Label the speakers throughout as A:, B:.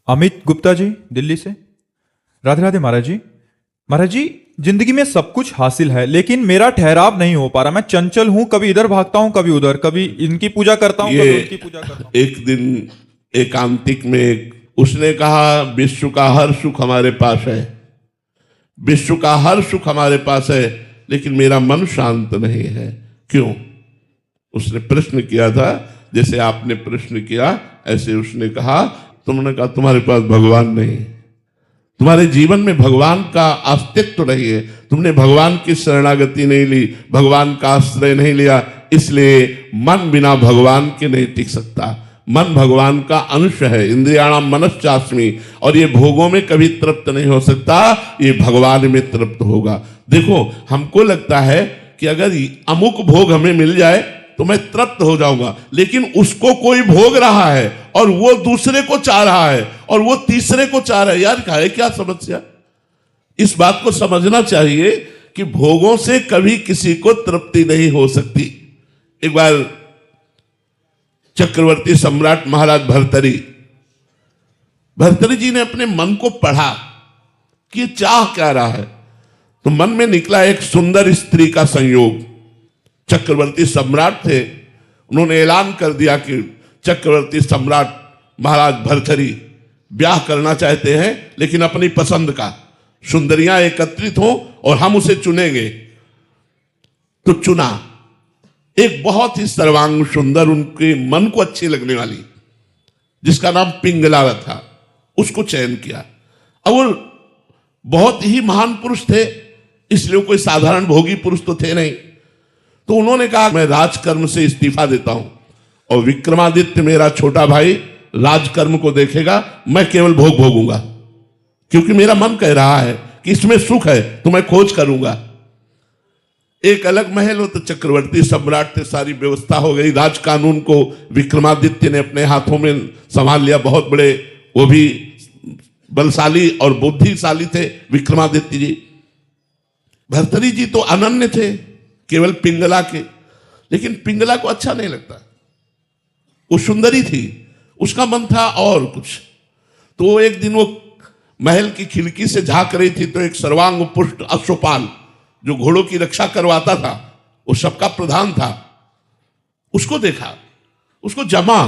A: अमित गुप्ता जी, दिल्ली से। राधे राधे महाराज जी। महाराज जी, जिंदगी में सब कुछ हासिल है लेकिन मेरा ठहराव नहीं हो पा रहा। मैं चंचल हूं, कभी इधर भागता हूं, कभी उधर, कभी इनकी पूजा करता हूं, कभी उनकी पूजा करता हूं।
B: एक दिन एकांतिक में उसने कहा, विश्व का हर सुख हमारे पास है, विश्व का हर सुख हमारे पास है, लेकिन मेरा मन शांत नहीं है। क्यों? उसने प्रश्न किया था, जैसे आपने प्रश्न किया ऐसे उसने कहा। तुमने कहा तुम्हारे पास भगवान नहीं, तुम्हारे जीवन में भगवान का अस्तित्व नहीं है, तुमने भगवान की शरणागति नहीं ली, भगवान का आश्रय नहीं लिया, इसलिए मन बिना भगवान के नहीं टिक सकता। मन भगवान का अंश है, इंद्रियाणाम मनश्चास्मि, और ये भोगों में कभी तृप्त नहीं हो सकता, ये भगवान में तृप्त होगा। देखो, हमको लगता है कि अगर अमुक भोग हमें मिल जाए तो मैं तृप्त हो जाऊंगा, लेकिन उसको कोई भोग रहा है और वो दूसरे को चाह रहा है और वो तीसरे को चाह रहा है। यार है क्या समस्या? इस बात को समझना चाहिए कि भोगों से कभी किसी को तृप्ति नहीं हो सकती। एक बार चक्रवर्ती सम्राट महाराज भर्तरी जी ने अपने मन को पढ़ा कि ये चाह क्या रहा है, तो मन में निकला एक सुंदर स्त्री का संयोग। चक्रवर्ती सम्राट थे, उन्होंने ऐलान कर दिया कि चक्रवर्ती सम्राट महाराज भर्तरी ब्याह करना चाहते हैं, लेकिन अपनी पसंद का, सुंदरियां एकत्रित हो और हम उसे चुनेंगे। तो चुना एक बहुत ही सर्वांग सुंदर, उनके मन को अच्छी लगने वाली, जिसका नाम पिंगला था, उसको चयन किया। अब वो बहुत ही महान पुरुष थे, इसलिए कोई साधारण भोगी पुरुष तो थे नहीं। तो उन्होंने कहा मैं राजकर्म से इस्तीफा देता हूं और विक्रमादित्य मेरा छोटा भाई राजकर्म को देखेगा, मैं केवल भोग भोगूंगा, क्योंकि मेरा मन कह रहा है कि इसमें सुख है, तो मैं खोज करूंगा। एक अलग महल हो, तो चक्रवर्ती सम्राट थे, सारी व्यवस्था हो गई, राज कानून को विक्रमादित्य ने अपने हाथों में संभाल लिया। बहुत बड़े, वो भी बलशाली और बुद्धिशाली थे विक्रमादित्य जी। भर्तरी जी तो अनन्य थे, केवल पिंगला के, लेकिन पिंगला को अच्छा नहीं लगता, वो सुंदरी थी, उसका मन था और कुछ। तो एक दिन वो महल की खिड़की से झांक रही थी, तो एक सर्वांग पुष्ट अश्वपाल जो घोड़ों की रक्षा करवाता था, वो सबका प्रधान था, उसको देखा, उसको जमा।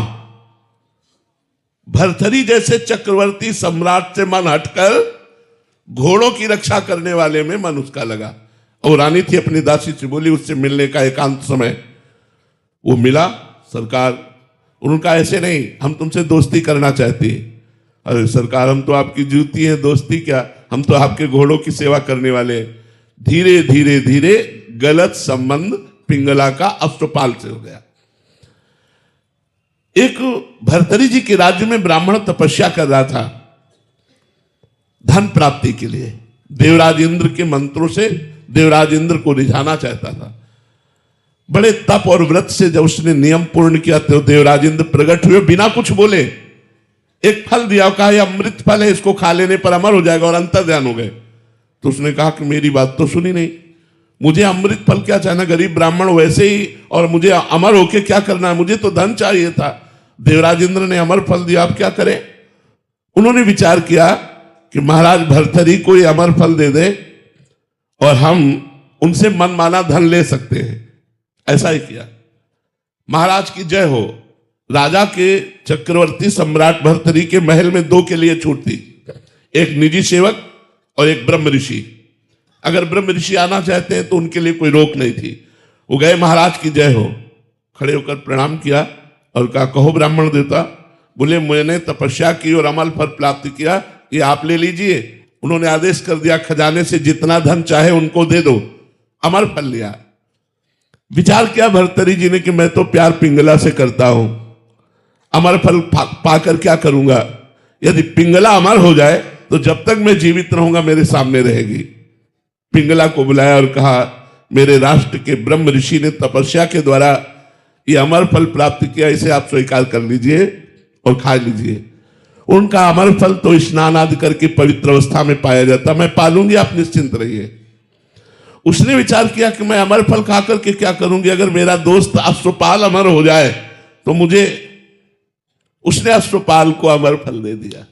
B: भर्तरी जैसे चक्रवर्ती सम्राट से मन हटकर घोड़ों की रक्षा करने वाले में मन उसका लगा। और रानी थी, अपनी दासी से बोली, उससे मिलने का एकांत समय। वो मिला, सरकार, उनका ऐसे नहीं, हम तुमसे दोस्ती करना चाहती है। अरे सरकार, हम तो आपकी जूती हैं, दोस्ती क्या, हम तो आपके घोड़ों की सेवा करने वाले हैं। धीरे धीरे धीरे गलत संबंध पिंगला का अश्वपाल से हो गया। एक भर्तरी जी के राज्य में ब्राह्मण तपस्या कर रहा था धन प्राप्ति के लिए, देवराज इंद्र के मंत्रों से देवराज इंद्र को रिझाना चाहता था। बड़े तप और व्रत से जब उसने नियम पूर्ण किया, तो देवराज इंद्र प्रकट हुए, बिना कुछ बोले एक फल दिया, कहा यह अमृत फल है, इसको खा लेने पर अमर हो जाएगा, और अंतर्ध्यान हो गए। तो उसने कहा कि मेरी बात तो सुनी नहीं, मुझे अमृत फल क्या चाहिए, गरीब ब्राह्मण वैसे ही, और मुझे अमर होके क्या करना है, मुझे तो धन चाहिए था। देवराज इंद्र ने अमर फल दिया, आप क्या करें? उन्होंने विचार किया कि महाराज भर्तरी को ये अमर फल दे दे और हम उनसे मनमाना धन ले सकते हैं। ऐसा ही किया। महाराज की जय हो। राजा के चक्रवर्ती सम्राट भर्तरी के महल में दो के लिए छूट थी, एक निजी सेवक और एक ब्रह्म ऋषि। अगर ब्रह्म ऋषि आना चाहते हैं तो उनके लिए कोई रोक नहीं थी। वो गए, महाराज की जय हो, खड़े होकर प्रणाम किया और कहा, कहो ब्राह्मण देवता। बोले, मैंने तपस्या की और अमल फल प्राप्त किया, ये आप ले लीजिए। उन्होंने आदेश कर दिया, खजाने से जितना धन चाहे उनको दे दो। अमर फल लिया। विचार किया भर्तरी जी ने कि मैं तो प्यार पिंगला से करता हूं, अमर फल पाकर क्या करूंगा? यदि पिंगला अमर हो जाए तो जब तक मैं जीवित रहूंगा मेरे सामने रहेगी। पिंगला को बुलाया और कहा, मेरे राष्ट्र के ब्रह्म ऋषि ने तपस्या के द्वारा ये अमर फल प्राप्त किया, इसे आप स्वीकार कर लीजिए और खा लीजिए। उनका अमर फल तो स्नान आदि करके पवित्र अवस्था में पाया जाता, मैं पालूंगी, आप निश्चिंत रहिए। उसने विचार किया कि मैं अमर फल खा करके क्या करूंगी, अगर मेरा दोस्त अश्वपाल अमर हो जाए तो मुझे, उसने अश्वपाल को अमर फल दे दिया।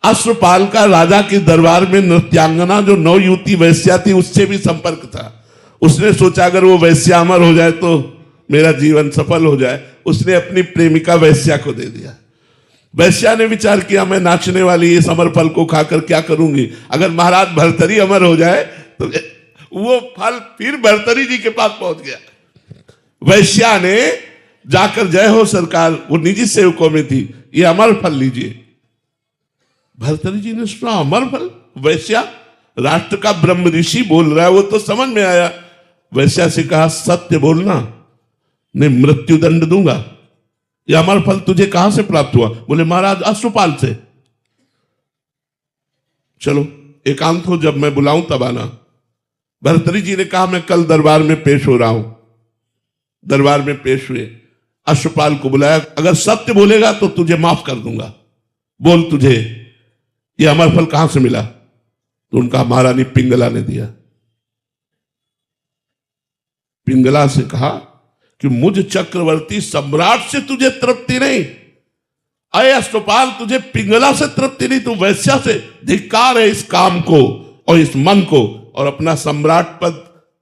B: अश्वपाल का राजा के दरबार में नृत्यांगना जो नौ युवती वैश्या थी उससे भी संपर्क था। उसने सोचा अगर वो वैश्या अमर हो जाए तो मेरा जीवन सफल हो जाए। उसने अपनी प्रेमिका वैश्या को दे दिया। वैश्या ने विचार किया मैं नाचने वाली इस अमर फल को खाकर क्या करूंगी, अगर महाराज भर्तरी अमर हो जाए तो वो फल फिर भर्तरी जी के पास पहुंच गया। वैश्या ने जाकर जय हो सरकार, वो निजी सेवकों में थी, ये अमर फल लीजिए। भर्तरी जी ने सुना अमर फल, वैश्या राष्ट्र का ब्रह्म ऋषि बोल रहा है, वो तो समझ में आया। वैश्या से कहा सत्य बोलना नहीं मृत्यु दंड दूंगा। यह अमर फल तुझे कहां से प्राप्त हुआ? बोले महाराज अश्वपाल से। चलो एकांत हो, जब मैं बुलाऊं तब आना। भर्तरी जी ने कहा मैं कल दरबार में पेश हो रहा हूं। दरबार में पेश हुए, अश्वपाल को बुलाया, अगर सत्य बोलेगा तो तुझे माफ कर दूंगा, बोल तुझे यह अमर फल कहां से मिला? तो उनका महारानी पिंगला ने दिया। पिंगला से कहा कि मुझ चक्रवर्ती सम्राट से तुझे तृप्ति नहीं, अय अश्वपाल तुझे पिंगला से तृप्ति नहीं, तू वैश्या से। धिक्कार है इस काम को और इस मन को। और अपना सम्राट पद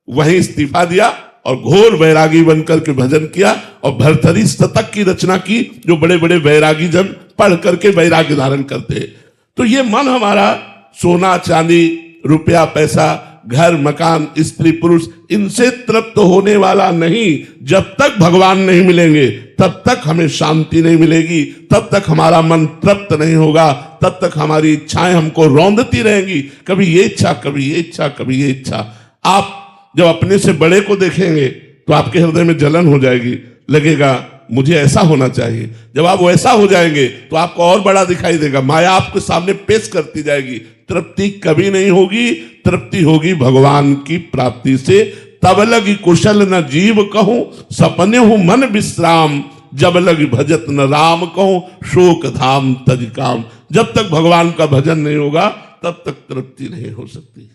B: वहीं इस्तीफा दिया और घोर वैरागी बनकर के भजन किया और भर्तरी शतक की रचना की, जो बड़े बड़े वैरागी जन पढ़ करके वैराग्य धारण करते। तो ये मन हमारा सोना चांदी रुपया पैसा घर मकान स्त्री पुरुष इनसे तृप्त होने वाला नहीं। जब तक भगवान नहीं मिलेंगे तब तक हमें शांति नहीं मिलेगी, तब तक हमारा मन तृप्त नहीं होगा, तब तक हमारी इच्छाएं हमको रौंदती रहेंगी, कभी ये इच्छा कभी ये इच्छा कभी ये इच्छा। आप जब अपने से बड़े को देखेंगे तो आपके हृदय में जलन हो जाएगी, लगेगा मुझे ऐसा होना चाहिए। जब आप वैसा हो जाएंगे तो आपको और बड़ा दिखाई देगा, माया आपके सामने पेश करती जाएगी। तृप्ति कभी नहीं होगी, तृप्ति होगी भगवान की प्राप्ति से। तब लगी कुशल न जीव कहूं, सपने हूं मन विश्राम, जब लगी भजत न राम कहूं, शोक धाम तज काम। जब तक भगवान का भजन नहीं होगा तब तक तृप्ति नहीं हो सकती।